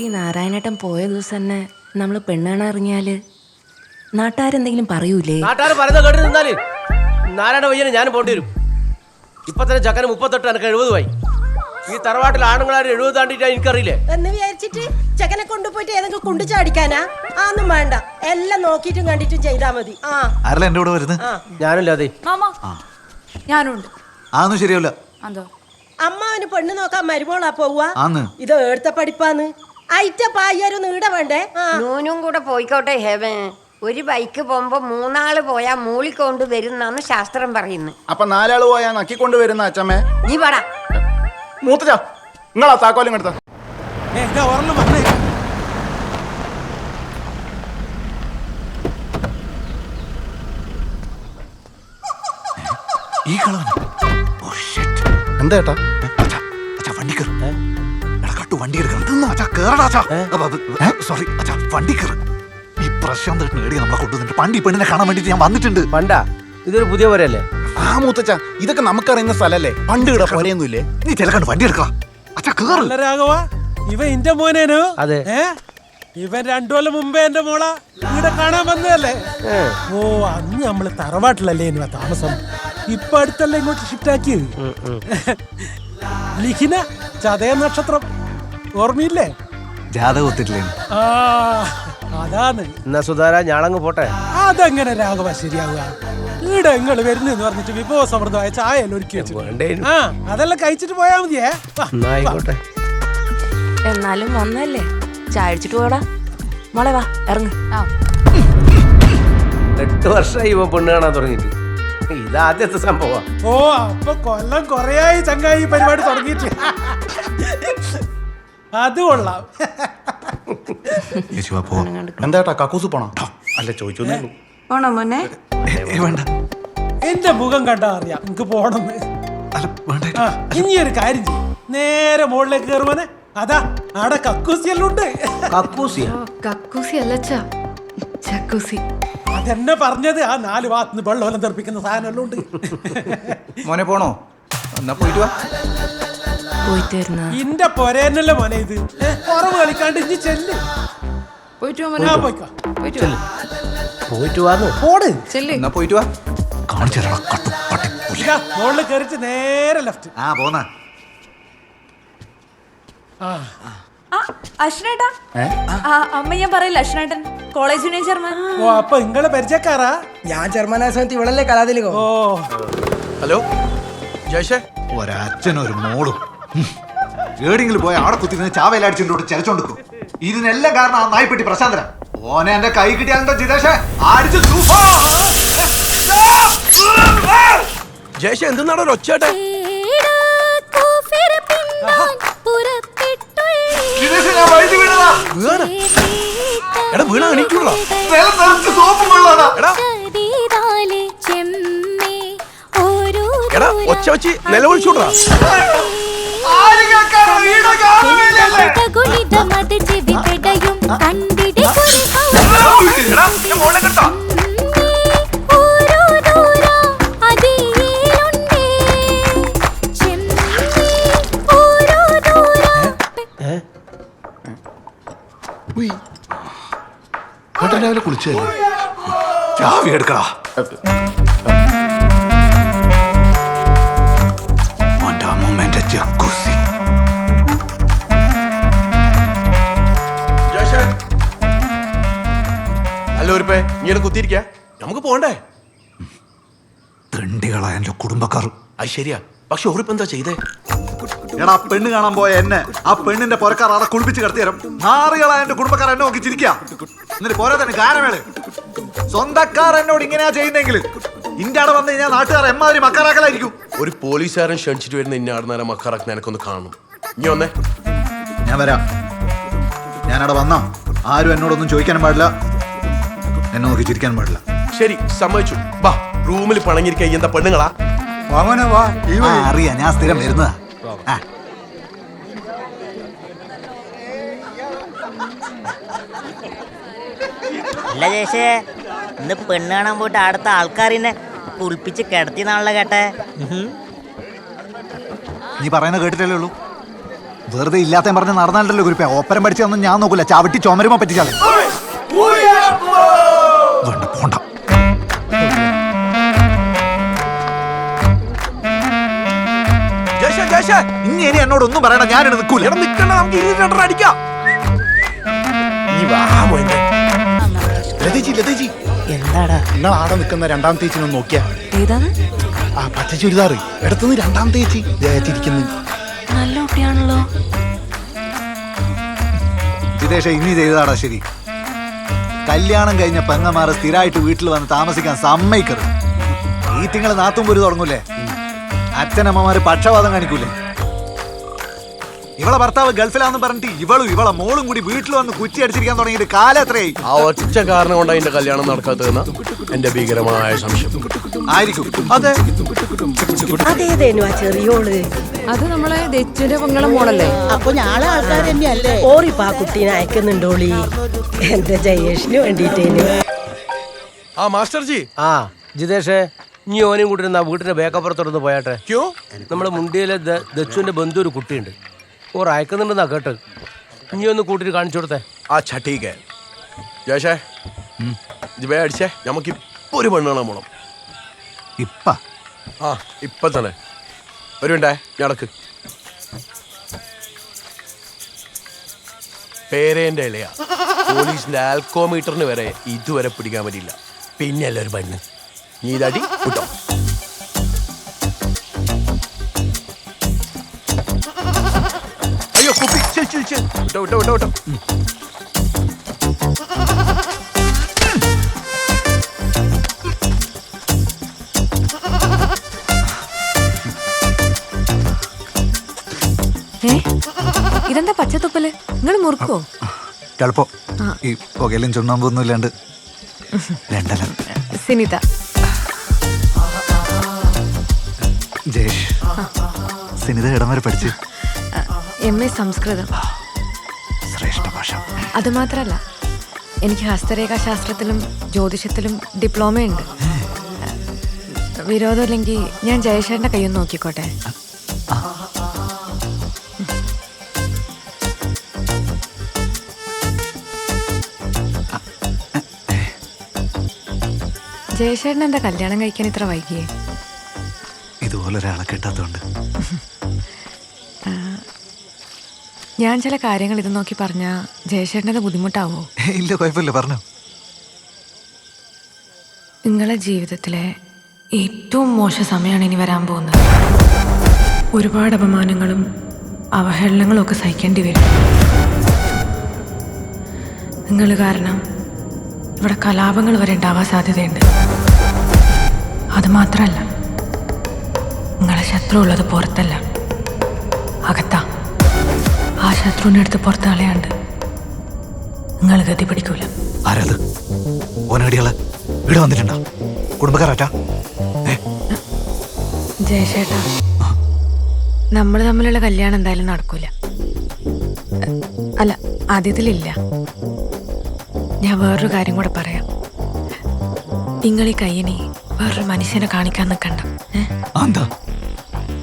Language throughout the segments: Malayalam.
ഈ നാരായണേട്ടൻ പോയ ദിവസം തന്നെ നമ്മൾ പെണ്ണാണ് ഇറങ്ങിയാല് നാട്ടുകാരെന്തെങ്കിലും പറയൂലേ? നാട്ടുകാർ പറയുന്നത് കേട്ട് നിന്നാല് നാരായണ വയ്യനെ ഞാനും പോണ്ടി വരും. ഇപ്പൊ തന്നെ ചക്കന് 38, എനിക്ക് 70 ഈ തറവാട്ടിൽ ആണുങ്ങളാരും 70 താണ്ടിട്ടാ എനിക്കറിയില്ലേ എന്ന് വിചാരിച്ചിട്ട് ചെക്കനെ കൊണ്ടുപോയിട്ട് ഏതെങ്കിലും കുണ്ടു ചാടിക്കാനാ? ഒന്നും വേണ്ട, എല്ലാം നോക്കിയിട്ടും കണ്ടിട്ടും ചെയ്താ മതി. ആരല്ല എന്റെ കൂടെ വരുന്നത്? ഞാനില്ലാതെ ഞാനുണ്ട്. ആന്നും ശരിയാവില്ല. അമ്മാവന് പെണ്ണ് നോക്കാൻ മരുമോളാ പോവാ. ഇത് എടുത്ത പഠിപ്പാന്ന് അയറ്റ പായ്യാരും നീട വേണ്ടേ? നൂനും കൂടെ പോയിക്കോട്ടെ ഹേമേ. ഒരു ബൈക്ക് പോകുമ്പോ 3 പോയാ മൂളിക്കൊണ്ട് വരുന്നാണ് ശാസ്ത്രം പറയുന്നത്. അപ്പൊ 4 പോയാ നക്കിക്കൊണ്ട് വരുന്ന അച്ഛമ്മേ. നീ പാടാ മൂത്തച്ചാ, നിങ്ങളാ താക്കോലും എടുത്ത. എന്താ ഏട്ടാ? വണ്ടി കയറും. വണ്ടി സോറി അച്ഛാ, വണ്ടി കയറും. ഈ പ്രശാന്ത് നേടി നമ്മളെ കൊണ്ടുവന്നിട്ട് പണ്ട് ഈ പെണ്ണിനെ കാണാൻ വേണ്ടിട്ട് ഞാൻ വന്നിട്ടുണ്ട്. പണ്ടാ? ഇതൊരു പുതിയ പോരല്ലേ? ആ മൂത്തച്ഛ, ഇതൊക്കെ നമുക്കറിയുന്ന സ്ഥലല്ലേ, പണ്ട് ഇവിടെ പോരെയൊന്നുമില്ലേ? നീ ചിലക്കണ്ട് വണ്ടി എടുക്കാം. അച്ഛാ കേറ്. രാഘവ, ഇവ എന്റെ മോനേനോ? അതെ. ഇവൻ 2 കൊല്ലം മുമ്പേ എന്റെ മോള ഇവിടെ കാണാൻ വന്നതല്ലേ? ഓ, അന്ന് നമ്മള് തറവാട്ടിലല്ലേ ഇനി താമസം. ഇപ്പൊ അടുത്തല്ലേ ഇങ്ങോട്ട് ഷിഫ്റ്റ് ആക്കിയത്. ലിഖിന ചതയ നക്ഷത്രം ഓർമ്മയില്ലേ? ജാതകം ഒത്തിട്ടില്ലേ? ആ, അതാണ്. എന്നാ സുധാര, ഞാളങ്ങ് പോട്ടെ. അതെങ്ങനെ രാഘവ ശരിയാവുക? ഇവിടെ നിങ്ങള് വരുന്നെന്ന് പറഞ്ഞിട്ട് വിഭവസമൃദ്ധമായ ചായ ഒരുക്കി വെച്ചു. ആ, അതെല്ലാം കഴിച്ചിട്ട് പോയാ മതിയേ. ആയിക്കോട്ടെ. എന്നാലും വന്നല്ലേ, ചായ അടിച്ചിട്ട് പോടാ. മോളെ വാ, ഇറങ്ങ്. 8 വർഷമായി ഇവ പെണ്ണ് കാണാൻ തുടങ്ങിയിട്ട്. ഇതാദ്യത്തെ സംഭവം. ഓ, അപ്പൊ കൊല്ലം കൊറേയായി ചങ്ങായി പരിപാടി തുടങ്ങിയിട്ട്. അത് കൊള്ളാം. എന്താ കക്കൂസ് പോണോ? അല്ല, ചോദിച്ചു. പോണോ മോനെ? വേണ്ട. എന്റെ മുഖം കണ്ടാ അറിയാം നിങ്ങക്ക് പോണെന്ന്. ഇനി ഒരു കാര്യം ചെയ്യും, നേരെ മുകളിലേക്ക് കയറുവാനെ. അതാ ആടെ കക്കൂസിയെല്ലാം ഉണ്ട്. കക്കൂസി അല്ലച്ചാ, ചക്കൂസി. അതെന്നെ പറഞ്ഞത്. ആ 4 ഭാഗത്തുനിന്ന് വെള്ളം തെറിപ്പിക്കുന്ന സാധനം ഉണ്ട്. മോനെ പോണോ? എന്നാ പോയിട്ട് വാ. പോയിട്ട് വരുന്ന ഇന്റെ പൊരേന്നല്ലേ മോനെ ഇത്. കുറവ് കളിക്കാണ്ട് ഇനി ചെല്ല്. പോയിട്ട് പോയിക്കോ. പോയിട്ട് വാന്ന് പോട്. എന്നാ പോയിട്ട് വാ. മുകളിൽ കയറിച്ച് നേരെ ലെഫ്റ്റ്. പോന്ന അശ്വനേട്ടാ. അമ്മ ഞാൻ പറയില്ല, അശ്വനേട്ടൻ കോളേജ് യൂണിയൻ ചെയർമാൻ. ഓ, അപ്പൊ നിങ്ങളെ പരിചയക്കാരാ? ഞാൻ ചെയർമാനായ സമയത്ത് ഇവളല്ലേ കലാതിലോ. ഓ, ഹലോ ജയ്ഷേ. ഒരച്ഛനും ഒരു മോളും ഏടെങ്കിലും പോയ ആടെ കുത്തിരുന്ന് ചാവയിലടിച്ചിട്ട് ചരച്ചോണ്ടിരിക്കും. ഇതിനെല്ലാം കാരണം ആ നായ്പെട്ടി പ്രശാന്തന. ഓനെ എന്റെ കൈ കിട്ടിയാലുണ്ടോ ജിതേഷേ, അടിച്ചു. ജയ്ഷേ, എന്തെന്നാണ് ഒരു ഒച്ചേട്ടെ? എടാ, വീണ എണീക്കുള്ള എടാ, ഒച്ച വെച്ച് നിലവിളിച്ചൂടാ. രാവിലെ കുളിച്ചല്ലേ? ചാവി എടുക്കടാ. അല്ല, ഒരു ഇങ്ങനെ കുത്തിയിരിക്ക, നമുക്ക് പോണ്ടേ? തെണ്ടികളാ എന്റെ കുടുംബക്കാർ. അത് ശരിയാ, പക്ഷെ ഉറപ്പ് എന്താ ചെയ്തേ? എടാ, പെണ്ണ് കാണാൻ പോയ എന്നെ ആ പെണ്ണിന്റെ പുറക്കാർ അവിടെ കുളിപ്പിച്ച് കിടത്തിയാലും നാറികളാ എന്റെ കുടുംബക്കാർ എന്നെ നോക്കി ചിരിക്കുക. എന്നിട്ട് പോരാ തന്നെ ഗാനമേള്. സ്വന്തക്കാർ എന്നോട് ഇങ്ങനെയാ ചെയ്യുന്നെങ്കിൽ ഇന്റെ അവിടെ വന്ന് കഴിഞ്ഞാൽ നാട്ടുകാർ എമ്മാതിരി മക്കാറാക്കലായിരിക്കും. ഒരു പോലീസുകാരൻ ക്ഷണിച്ചിട്ട് വരുന്ന ഇന്ന ആടുന്നേരം മക്കാറാക്കി എനിക്കൊന്ന് കാണണം. ഇനി വന്നേ. ഞാൻ വരാം. ഞാനവിടെ വന്നാ ആരും എന്നോടൊന്നും ചോദിക്കാനും പാടില്ല, എന്നെ നോക്കി ചിരിക്കാനും പാടില്ല. ശരി, സമ്മതിച്ചു. വാ, റൂമിൽ പണങ്ങിരിക്കുക എന്താ പെണ്ണുങ്ങളാ? അറിയാ, ഞാൻ സ്ഥിരം വരുന്നതാ. അല്ല ചേച്ചേ, ഇന്ന് പെണ്ണ് കാണാൻ പോയിട്ട് അടുത്ത ആൾക്കാരിനെ കുളിപ്പിച്ച് കിടത്തിന്നാണല്ലോ കേട്ടെ. നീ പറയുന്നത് കേട്ടിട്ടല്ലേ ഉള്ളൂ. വെറുതെ ഇല്ലാത്ത പറഞ്ഞ് നടന്നാലല്ലോ കുരിപ്പ. ഓപ്പരം പഠിച്ചതൊന്നും ഞാൻ നോക്കൂല. ചവിട്ടി ചുമരുമ പറ്റിച്ചാലേ. വേണ്ട, പോണ്ട. ഇനി എന്നോടൊന്നും പറയണ്ട, ഞാനിവിടെ നിൽക്കൂല. എന്താടാ നിങ്ങൾ ആടെ നിൽക്കുന്ന രണ്ടാമത്തെ ചേച്ചിനൊന്ന് നോക്കിയാ. ഏതാണ്? ആ പച്ച ചുരിദാറ് എടുത്തുനിന്ന് രണ്ടാമത്തെ ചേച്ചി ചിരിക്കുന്നു. നല്ല കുട്ടിയാണല്ലോ. ജിതേഷ്, ഇനി ചെയ്തതാടാ ശരി. കല്യാണം കഴിഞ്ഞ പെങ്ങന്മാരെ സ്ഥിരമായിട്ട് വീട്ടിൽ വന്ന് താമസിക്കാൻ സമ്മതിക്കരുത്. ഈ തിങ്കൾ നാത്തും പോര് തുടങ്ങൂലേ? അച്ഛനമ്മമാര് പക്ഷപാതം കാണിക്കൂലേ? ഇവളെ ഭർത്താവ് ഗൾഫിലാന്ന് പറഞ്ഞിട്ട് ഇവളെ മോളും കൂടി വീട്ടിൽ വന്ന് കുറ്റി അടിച്ചിരിക്കാൻ തുടങ്ങിയിട്ട് കാലം എത്രയായി? ആ ഒറ്റ കാരണം കൊണ്ടാണ് എന്റെ കല്യാണം നടക്കാത്തതെന്ന എന്റെ ഭീകരമായ സംശയം. ആയിരിക്കും. അതെ, അതേതേനു ആ ചെറിയോള്? അത് നമ്മളെ ദച്ചുവിന്റെ പെങ്ങളെ മോളല്ലേ? അപ്പൊ ഞാളെ ആൾക്കാർ തന്നെയല്ലേ? ഓറിപ്പ ആ കുട്ടീനെ അയക്കുന്നുണ്ടോളി? എന്റെ ജയേഷിന് വേണ്ടിട്ടേന്. ആ മാസ്റ്റർ ജി. ആ ജിതേഷേ, ഇനി ഓനും കൂട്ടി ആ വീട്ടിന്റെ ബേക്കപ്പുറത്തോടൊന്ന് പോയാട്ടെ. ക്യോ? നമ്മുടെ മുണ്ടിയിലെ ദച്ചുവിന്റെ ബന്ധു ഒരു കുട്ടിയുണ്ട്. ഓർ അയക്കുന്നുണ്ടെന്നാ കേട്ട്. ഇനി ഒന്ന് കൂട്ടിട്ട് കാണിച്ചു കൊടുത്തേ. അച്ഛാ ടീക്ക്. ജയശേ ജിബേ അടിച്ചേ. നമുക്ക് ഇപ്പൊ ഒരു പെണ്ണ് കാണാൻ പോണം. ആ ഇപ്പൊ തന്നെ ഒരു മിനിറ്റേ, നടക്ക്. പേരേന്റെ ഇളയ പോലീസിന്റെ ആൽക്കോമീറ്ററിന് വരെ ഇതുവരെ പിടിക്കാൻ പറ്റില്ല. പിന്നെയല്ല ഒരു പെണ്ണ്. നീ ഇതടി വിട്ടോ. അയ്യോ കുപ്പി. വിട്ടോ വിട്ടോ വിട്ടോ വിട്ടോ. ഇതെന്താ പച്ചത്തുപ്പല്? നിങ്ങൾ മുറുക്കോ? ചിലപ്പോ ഈ പുകയിലും ചുണ്ണാമ്പൊന്നും ഇല്ലാണ്ട് രണ്ടല. സിനിത. ജയേഷ്, സിനിത ഇടം വരെ പഠിച്ച്? MA സംസ്കൃതം. ശ്രേഷ്ഠ ഭാഷ. അതുമാത്രല്ല, എനിക്ക് ഹസ്തരേഖാശാസ്ത്രത്തിലും ജ്യോതിഷത്തിലും ഡിപ്ലോമയുണ്ട്. വിരോധമില്ലെങ്കിൽ ഞാൻ ജയശേഖരന്റെ കയ്യൊന്ന് നോക്കിക്കോട്ടെ? ജയശേഖരൻ എന്താ കല്യാണം കഴിക്കാൻ ഇത്ര വൈകിയേ? ഇതുപോലെ ഒരാളെ കിട്ടാത്തോണ്ട്. ഞാൻ ചില കാര്യങ്ങൾ ഇത് നോക്കി പറഞ്ഞാൽ ജയശേഖരനത് ബുദ്ധിമുട്ടാവോ? ഇല്ല, കുഴപ്പമില്ല, പറഞ്ഞോ. നിങ്ങളെ ജീവിതത്തിലെ ഏറ്റവും മോശം സമയമാണ് ഇനി വരാൻ പോകുന്നത്. ഒരുപാട് അപമാനങ്ങളും അവഹേളനങ്ങളും ഒക്കെ സഹിക്കേണ്ടി വരും. നിങ്ങൾ കാരണം ഇവിടെ കലാപങ്ങൾ വരെ ഉണ്ടാവാൻ സാധ്യതയുണ്ട്. അതുമാത്രമല്ല, നിങ്ങളെ ശത്രു ഉള്ളത് പുറത്തല്ല, അകത്താ. ആ ശത്രുവിനെ എടുത്ത് പുറത്ത് കളയാണ്ട് നിങ്ങൾ ഗതി പിടിക്കൂല. ആരത്? ഓനടികള് ഇവിടെ വന്നിട്ടുണ്ടോ? കുടുംബക്കാരാറ്റാ? ജയശേട്ടാ, നമ്മൾ തമ്മിലുള്ള കല്യാണം എന്തായാലും നടക്കൂല. അല്ല, ആദ്യത്തിലില്ല. ഞാൻ വേറൊരു കാര്യം കൂടെ പറയാം. നിങ്ങൾ ഈ കയ്യനെ വേറൊരു മനുഷ്യനെ കാണിക്കാൻ നിൽക്കണ്ട.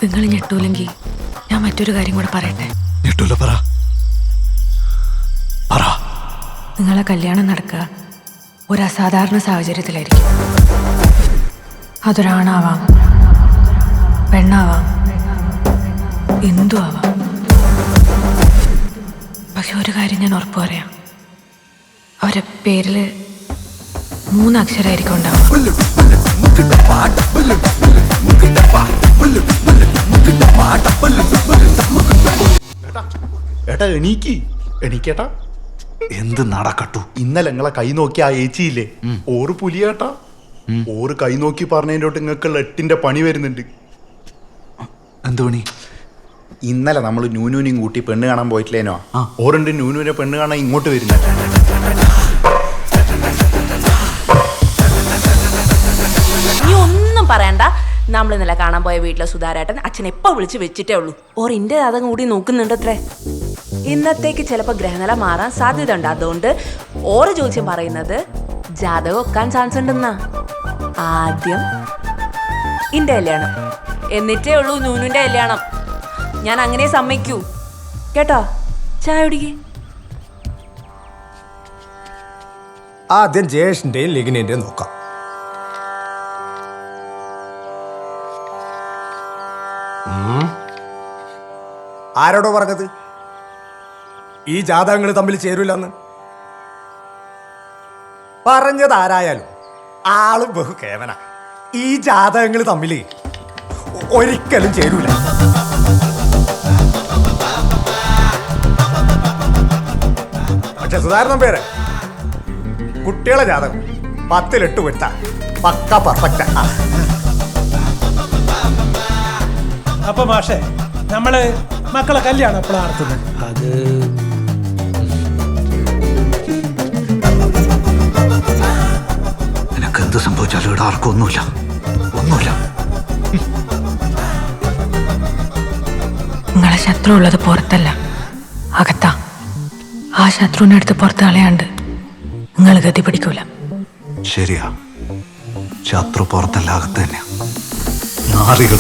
നിങ്ങൾ ഞെട്ടൂലെങ്കിൽ ഞാൻ മറ്റൊരു കാര്യം കൂടെ പറയട്ടെ? നിങ്ങളെ കല്യാണം നടക്കുക ഒരു അസാധാരണ സാഹചര്യത്തിലായിരിക്കും. അതൊരാണാവാം, പെണ്ണാവാം, എന്തു ആവാം. പക്ഷെ ഒരു കാര്യം ഞാൻ ഉറപ്പ് പറയാം, അവരുടെ പേരിൽ 3 അക്ഷരമായിരിക്കും ഉണ്ടാവുക. ഏട്ടാ എണീക്കേട്ടാ. എന്ത് നടക്കട്ടു? ഇന്നലെ നിങ്ങളെ കൈ നോക്കി ആ ഏച്ചിയില്ലേ, ഓറ് പുലിയേട്ടാ. ഓറ് കൈ നോക്കി പറഞ്ഞതിൻ്റെ നിങ്ങൾക്കുള്ള 8ന്റെ പണി വരുന്നുണ്ട്. എന്ത് പണി? ഇന്നലെ നമ്മൾ നൂനൂനെയും കൂട്ടി പെണ്ണ് കാണാൻ പോയിട്ടില്ലേനോ? ഓറുണ്ട് നൂനൂനെ പെണ്ണ് കാണാൻ ഇങ്ങോട്ട് വരുന്ന. നീ ഒന്നും പറയണ്ട. നമ്മൾ ഇന്നലെ കാണാൻ പോയ വീട്ടിലെ സുധാരേട്ടൻ അച്ഛൻ എപ്പോ വിളിച്ച് വെച്ചിട്ടേ ഉള്ളൂ. ഓർ ഇന്റെ ജാതകം കൂടി നോക്കുന്നുണ്ട് അത്രേ. ഇന്നത്തേക്ക് ചിലപ്പോൾ ഗ്രഹനില മാറാൻ സാധ്യത ഉണ്ട്. അതുകൊണ്ട് ഓറ് ചോദിച്ചും പറയുന്നത് ജാതകം വെക്കാൻ ചാൻസ് ഉണ്ടെന്നാ. ആദ്യം ഇന്റെ കല്യാണം, എന്നിട്ടേ ഉള്ളൂ നൂനുന്റെ കല്യാണം. ഞാൻ അങ്ങനെ സമ്മതിക്കൂ. കേട്ടോ? ചായ കുടിക്ക്. ആദ്യം ജയേഷിന്റെയും ലിഗിനിന്റെയും നോക്കാം. ആരോടോ പറഞ്ഞത് ഈ ജാതകങ്ങൾ തമ്മിൽ ചേരൂലെന്ന്? പറഞ്ഞത് ആരായാലും ആളും ബഹു കേവന. ഈ ജാതകങ്ങൾ തമ്മിൽ ഒരിക്കലും ചേരൂല. പക്ഷെ സുധാരണ പേര് കുട്ടികളെ ജാതകം 10-8 വരുത്ത പക്ക പെർഫെക്റ്റ്. അപ്പൊ മാഷേ, നമ്മള് മക്കളെ കല്യാണം എപ്പോഴാണ് നടത്തുന്നത്? അത് നിനക്ക് എന്ത് സംഭവിച്ചാലും ഇവിടെ ആർക്കും ഒന്നുമില്ല. നിങ്ങളെ ശത്രു ഉള്ളത് പുറത്തല്ല, അകത്താ. ആ ശത്രുവിനെ എടുത്ത് പുറത്ത് കളയാണ്ട് നിങ്ങൾ ഗതി പിടിക്കൂല. ശരിയാ, ശത്രു പുറത്തല്ല, അകത്ത് തന്നെയാ. നാറികൾ.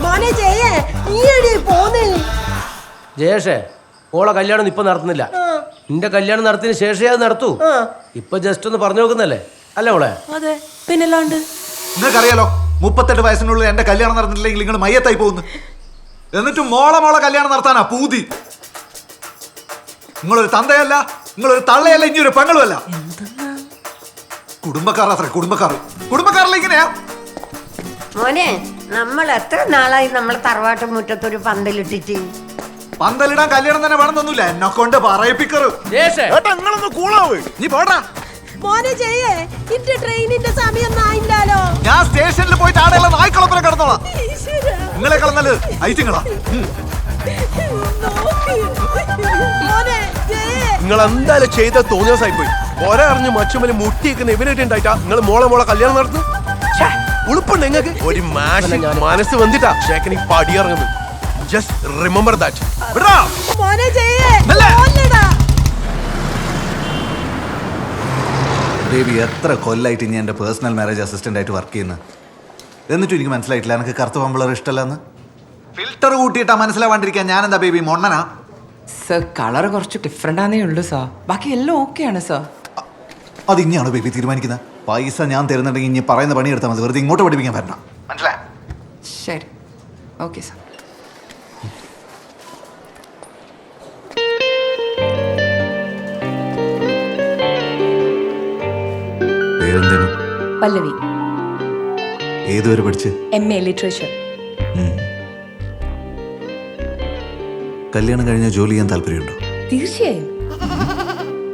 മോനെ ജയേ, നീ എവിടെ പോന്നേ? ജയേഷേ, ഓളെ കല്യാണം ഇപ്പൊ നടത്തുന്നില്ല. നിന്റെ കല്യാണം നടത്തിയതിന് ശേഷമേ അത് നടത്തൂ. ഇപ്പൊ ജസ്റ്റ് ഒന്ന് പറഞ്ഞു നോക്കുന്നല്ലേ, അല്ല മോളെ? അതെ, പിന്നല്ലാണ്ട്. നിങ്ങൾക്കറിയാലോ, 38 വയസ്സിനുള്ളിൽ എന്റെ കല്യാണം നടന്നിട്ടില്ലെങ്കിൽ നിങ്ങൾ മയ്യത്തായി പോകുന്നു. എന്നിട്ടും മോളെ കല്യാണം നടത്താനാ പൂതി. നിങ്ങളൊരു തന്തയല്ല, നിങ്ങളൊരു തള്ളയല്ല, ഇനി ഒരു പെങ്ങളുമല്ല. കുടുംബക്കാരത്ര കുടുംബക്കാരല്ല ഇങ്ങനെയാ. മോനെ, നമ്മൾ എത്ര നാളായി നമ്മളെ തറവാട്ട് മുറ്റത്തൊരു പന്തലിട്ടിട്ട്? പന്തലിടാൻ കല്യാണം തന്നെ വേണമെന്നൊന്നുമില്ല, എന്നെ കൊണ്ട് പറയിപ്പിക്കറ്. നിങ്ങളൊന്ന് കൂളാവ്, നീ പോടാ. മോനെ ജയേ, ഇന്റെ ട്രെയിനിന്റെ സമയം ആയില്ലല്ലോ. ഞാൻ സ്റ്റേഷനിൽ പോയിട്ട് ആടെയുള്ള നായ്ക്കളൊപ്പം കിടന്നോളാം. നിങ്ങളെക്കാളും നല്ലത് ഐറ്റിങ്ങളാ. നിങ്ങൾ എന്തായാലും ചെയ്ത തോന്നിയാസായി പോയി. ഒരേ അറിഞ്ഞ് മച്ചുമല് മുട്ടിയേക്കുന്ന ഇവനായിട്ടുണ്ടായിട്ടാ നിങ്ങൾ മോളെ കല്യാണം നടത്തുന്നു. ഉളുപ്പുണ്ട് നിങ്ങൾക്ക്? ഒരു മാഷ് മനസ്സ് വന്നിട്ടാ ഷേക്കനി പടിയിറങ്ങുന്നത്. Just remember that. മോനെ ജയേ, ബേബി, എത്ര കൊല്ലായിട്ട് ഞാൻ എൻ്റെ പേഴ്സണൽ മാരേജ് അസിസ്റ്റന്റ് ആയിട്ട് വർക്ക് ചെയ്യുന്നത്. എന്നിട്ടും എനിക്ക് മനസ്സിലായിട്ടില്ല എനിക്ക് കറുത്ത പമ്പിളർ ഇഷ്ടമല്ലെന്ന്. ഫിൽറ്റർ കൂട്ടിയിട്ടാ മനസ്സിലാവാണ്ടിരിക്കാൻ ഞാൻ എന്താ ബേബി മൊണ്ണനാ? സർ, കളർ കുറച്ച് ഡിഫറെന്റ് ആണേ ഉള്ളൂ സാർ, ബാക്കി എല്ലാം ഓക്കെ ആണ് സാർ. അത് ഇനിയാണോ ബേബി തീരുമാനിക്കുന്നത്? പൈസ ഞാൻ തരുന്നുണ്ടെങ്കിൽ ഇനി പറയുന്ന പണിയെടുത്താൽ മതി, വെറുതെ ഇങ്ങോട്ട് പഠിപ്പിക്കാൻ വരണം. മനസ്സിലായി? ശരി, ഓക്കെ സാർ. പേരെന്തേനു? പല്ലവി. ഏതുവരെ പഠിച്ച്? MA literature. കല്യാണം കഴിഞ്ഞ ജോലി ചെയ്യാൻ താല്പര്യമുണ്ടോ? തീർച്ചയായും.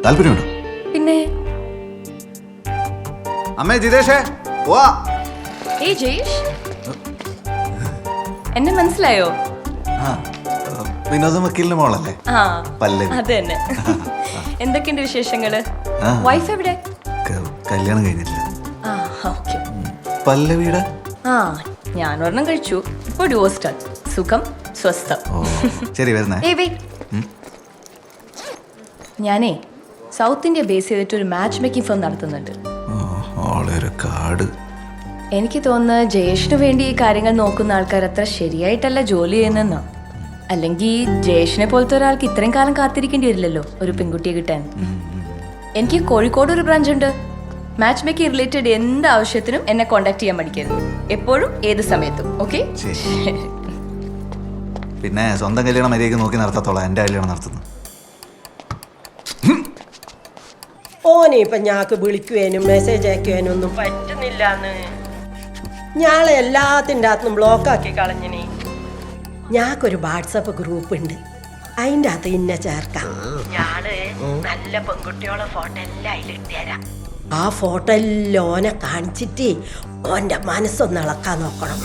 താല്പര്യമുണ്ടോ? പിന്നെ അമ്മേ ജിതേഷേ, വാ. ഏയ് ജയേഷ്, എന്നെ മനസ്സിലായോ? വിനോദ വക്കീലിന്റെ മോളല്ലേ? ആ, പല്ലവി. അത് തന്നെ. എന്തൊക്കെയുണ്ട് വിശേഷങ്ങള്? വൈഫ് എവിടെ? കല്യാണം കഴിഞ്ഞിട്ടില്ല. ആ, ഓക്കെ. പല്ലവിയുടെ? ആ, ഞാൻ ഒരെണ്ണം കഴിച്ചു. ഇപ്പൊ ഡിവോഴ്സ്ഡ്. സുഖം, സ്വസ്ഥം. ശരി, വരുന്നേ. ഞാനേ സൗത്ത് ഇന്ത്യ ബേസ് ചെയ്തിട്ട് ഒരു മാച്ച് മേക്കിംഗ് ഫേം നടത്തുന്നുണ്ട്. എനിക്ക് തോന്നുന്നത് ജയേഷിന് വേണ്ടി ഈ കാര്യങ്ങൾ നോക്കുന്ന ആൾക്കാർ അത്ര ശരിയായിട്ടല്ല ജോലി ചെയ്യുന്നെന്നോ. അല്ലെങ്കിൽ ജയേഷിനെ പോലത്തെ ഒരാൾക്ക് ഇത്രയും കാലം കാത്തിരിക്കേണ്ടി വരില്ലല്ലോ ഒരു പെൺകുട്ടിയെ കിട്ടാൻ. എനിക്ക് കോഴിക്കോട് ഒരു ബ്രാഞ്ച് ഉണ്ട്. മാച്ച് മേക്കിംഗ് റിലേറ്റഡ് എന്ത് ആവശ്യത്തിനും എന്നെ കോണ്ടാക്ട് ചെയ്യാൻ പഠിക്കരുത്, എപ്പോഴും ഏത് സമയത്തും. ഓക്കെ? പിന്നെ സ്വന്തം കല്യാണം മര്യാദയ്ക്ക് നോക്കി നടത്തത്തോളാം, എൻ്റെ കല്യാണം നടത്തുന്നു. ഓനെ ഇപ്പൊ ഞാക്ക് വിളിക്കുവാനും മെസ്സേജ് അയക്കുവാനും ഒന്നും പറ്റുന്നില്ലാന്ന്. ഞാളെ എല്ലാത്തിൻ്റെ അകത്തും ബ്ലോക്കാക്കി കളഞ്ഞിനി. ഞാക്കൊരു വാട്സപ്പ് ഗ്രൂപ്പ് ഉണ്ട്, അതിൻ്റെ അകത്ത് ഇന്നെ ചേർക്കാം. ഞാള് നല്ല പെൺകുട്ടിയോളെ ഫോട്ടോ എല്ലാം അതിലിട്ടുതരാം. ആ ഫോട്ടോ എല്ലാം ഓനെ കാണിച്ചിട്ട് ഓൻ്റെ മനസ്സൊന്ന് ഇളക്കാൻ നോക്കണം.